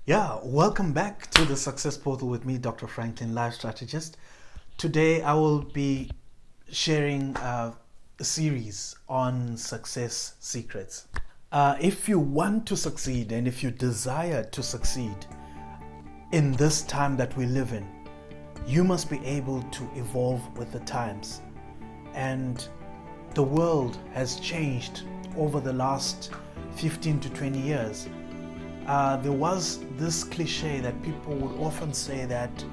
Yeah, welcome back to the Success Portal with me, Dr. Franklin, life strategist. Today, I will be sharing a series on success secrets. If you want to succeed and if you desire to succeed in this time that we live in, you must be able to evolve with the times. And the world has changed over the last 15 to 20 years. There was this cliche that people would often say that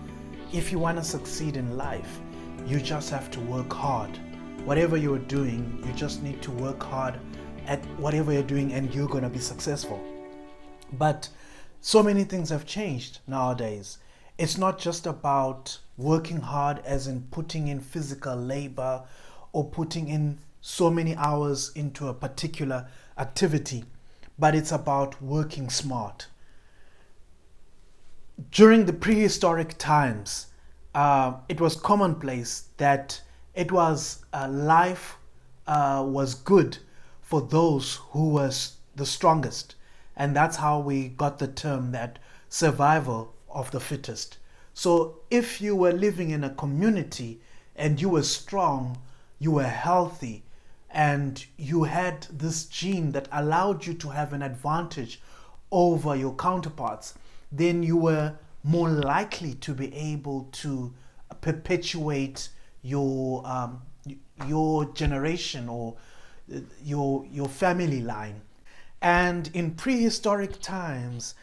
if you want to succeed in life, you just have to work hard. Whatever you're doing, you just need to work hard at whatever you're doing and you're going to be successful. But so many things have changed nowadays. It's not just about working hard as in putting in physical labor or putting in so many hours into a particular activity, but it's about working smart. During the prehistoric times, it was commonplace that life was good for those who was the strongest, and that's how we got the term that survival of the fittest. So if you were living in a community and you were strong, you were healthy, and you had this gene that allowed you to have an advantage over your counterparts, then you were more likely to be able to perpetuate your generation or your family line. And in prehistoric times,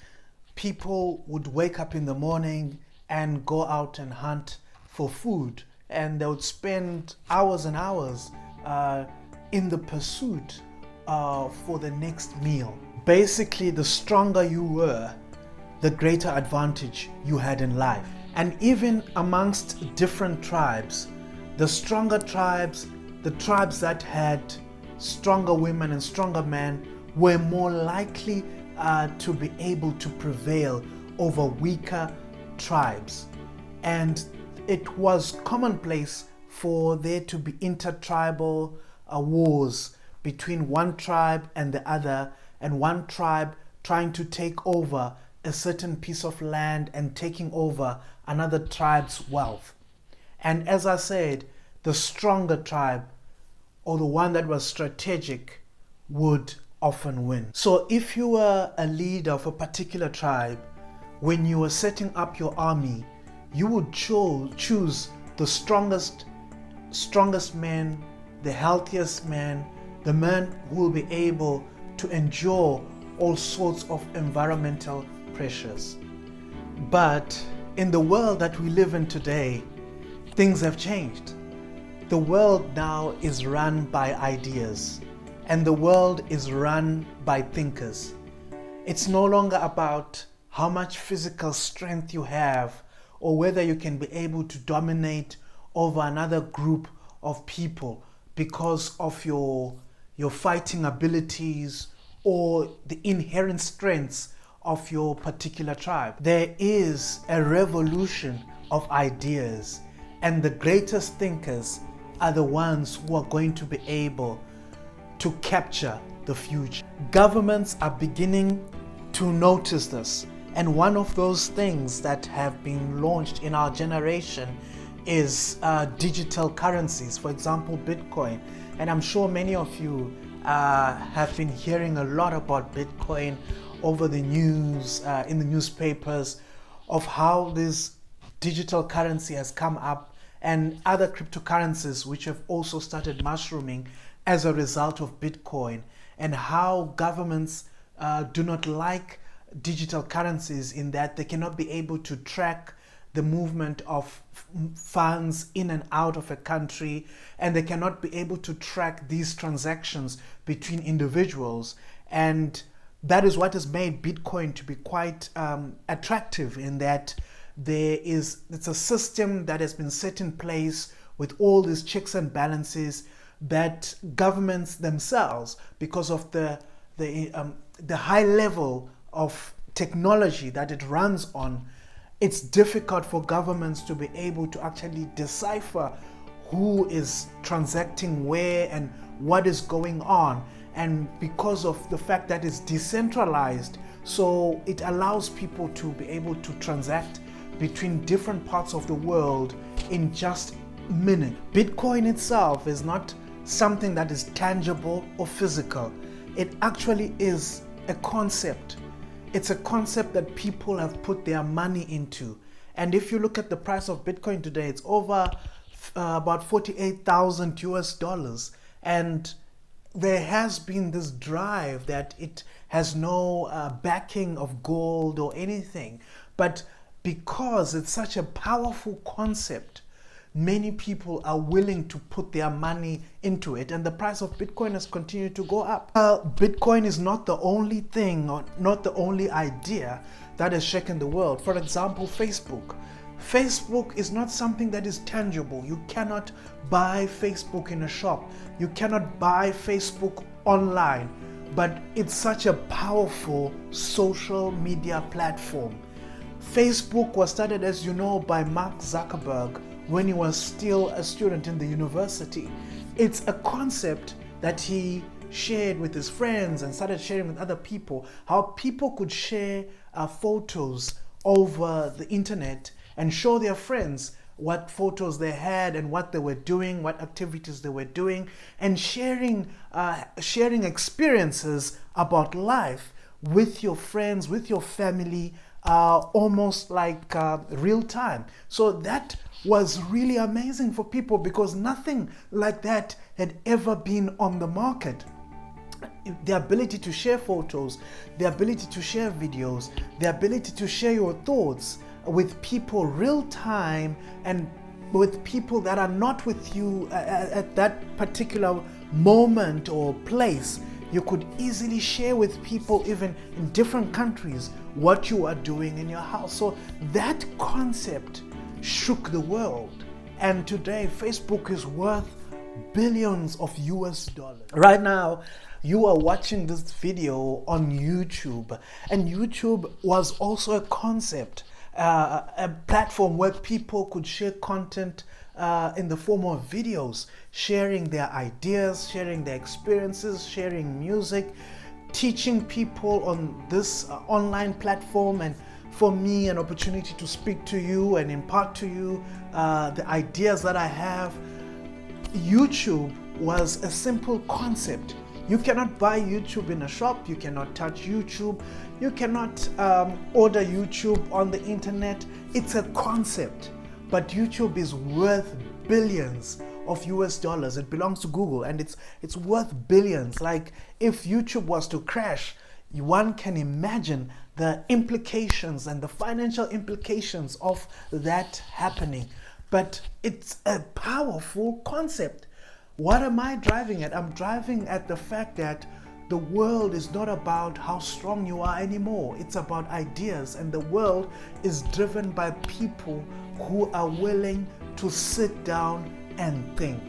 people would wake up in the morning and go out and hunt for food, and they would spend hours and hours in the pursuit for the next meal. Basically, the stronger you were, the greater advantage you had in life. And even amongst different tribes, the stronger tribes, the tribes that had stronger women and stronger men, were more likely to be able to prevail over weaker tribes. And it was commonplace for there to be intertribal wars between one tribe and the other, and one tribe trying to take over a certain piece of land and taking over another tribe's wealth. And as I said, the stronger tribe, or the one that was strategic, would often win. So if you were a leader of a particular tribe, when you were setting up your army, you would choose the strongest men, the healthiest man, the man who will be able to endure all sorts of environmental pressures. But in the world that we live in today, things have changed. The world now is run by ideas, and the world is run by thinkers. It's no longer about how much physical strength you have or whether you can be able to dominate over another group of people because of your fighting abilities or the inherent strengths of your particular tribe. There is a revolution of ideas, and the greatest thinkers are the ones who are going to be able to capture the future. Governments are beginning to notice this, and one of those things that have been launched in our generation is digital currencies, for example, Bitcoin. And I'm sure many of you have been hearing a lot about Bitcoin over the news, in the newspapers, of how this digital currency has come up, and other cryptocurrencies which have also started mushrooming as a result of Bitcoin, and how governments do not like digital currencies in that they cannot be able to track the movement of funds in and out of a country, and they cannot be able to track these transactions between individuals. And that is what has made Bitcoin to be quite attractive, in that it's a system that has been set in place with all these checks and balances that governments themselves, because of the high level of technology that it runs on, it's difficult for governments to be able to actually decipher who is transacting where and what is going on. and because of the fact that it's decentralized, so it allows people to be able to transact between different parts of the world in just minutes. Bitcoin itself is not something that is tangible or physical. It actually is a concept. It's a concept that people have put their money into. And if you look at the price of Bitcoin today, it's over about 48,000 US dollars. And there has been this drive that it has no backing of gold or anything. But because it's such a powerful concept, many people are willing to put their money into it, and the price of Bitcoin has continued to go up. Bitcoin is not the only thing or not the only idea that has shaken the world. For example, Facebook. Facebook is not something that is tangible. You cannot buy Facebook in a shop. You cannot buy Facebook online, but it's such a powerful social media platform. Facebook was started, as you know, by Mark Zuckerberg when he was still a student in the university. It's a concept that he shared with his friends and started sharing with other people, how people could share photos over the internet and show their friends what photos they had and what they were doing, what activities they were doing, and sharing experiences about life with your friends, with your family, almost like real time. So that was really amazing for people because nothing like that had ever been on the market. The ability to share photos, the ability to share videos, the ability to share your thoughts with people real time and with people that are not with you at that particular moment or place. You could easily share with people even in different countries what you are doing in your house. So that concept shook the world. And today Facebook is worth billions of US dollars. Right now, you are watching this video on YouTube, and YouTube was also a concept, a platform where people could share content in the form of videos, sharing their ideas, sharing their experiences, sharing music, teaching people on this online platform, and for me an opportunity to speak to you and impart to you the ideas that I have. YouTube was a simple concept. You cannot buy YouTube in a shop, you cannot touch YouTube, you cannot order YouTube on the internet. It's a concept. But YouTube is worth billions of US dollars. It belongs to Google and it's worth billions. Like if YouTube was to crash, one can imagine the implications and the financial implications of that happening. But it's a powerful concept. What am I driving at? I'm driving at the fact that the world is not about how strong you are anymore. It's about ideas, and the world is driven by people who are willing to sit down and think.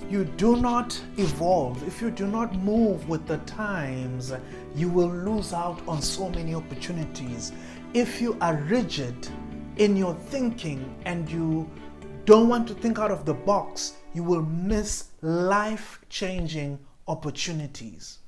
You do not evolve. If you do not move with the times, you will lose out on so many opportunities. If you are rigid in your thinking and you don't want to think out of the box, you will miss life-changing opportunities.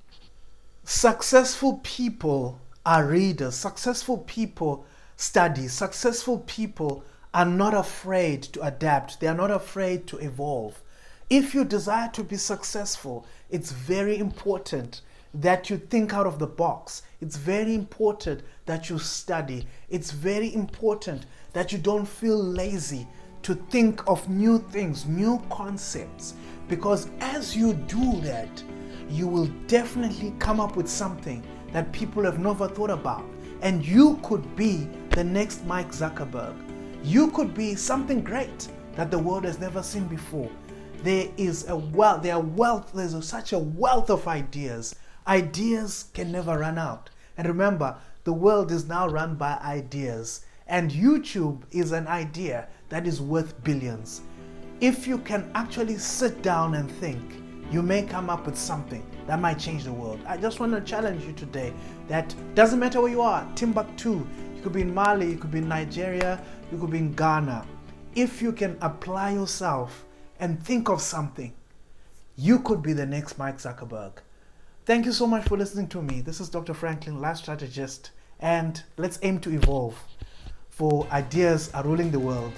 Successful people are readers. Successful people study. Successful people are not afraid to adapt. They are not afraid to evolve. If you desire to be successful, it's very important that you think out of the box. It's very important that you study. It's very important that you don't feel lazy to think of new things, new concepts, because as you do that, you will definitely come up with something that people have never thought about. And you could be the next Mark Zuckerberg. You could be something great that the world has never seen before. There's such a wealth of ideas. Ideas can never run out. And remember, the world is now run by ideas. And YouTube is an idea that is worth billions. If you can actually sit down and think, you may come up with something that might change the world. I just want to challenge you today that doesn't matter where you are, Timbuktu, you could be in Mali, you could be in Nigeria, you could be in Ghana. If you can apply yourself and think of something, you could be the next Mark Zuckerberg. Thank you so much for listening to me. This is Dr. Franklin, life strategist, and let's aim to evolve, for ideas are ruling the world.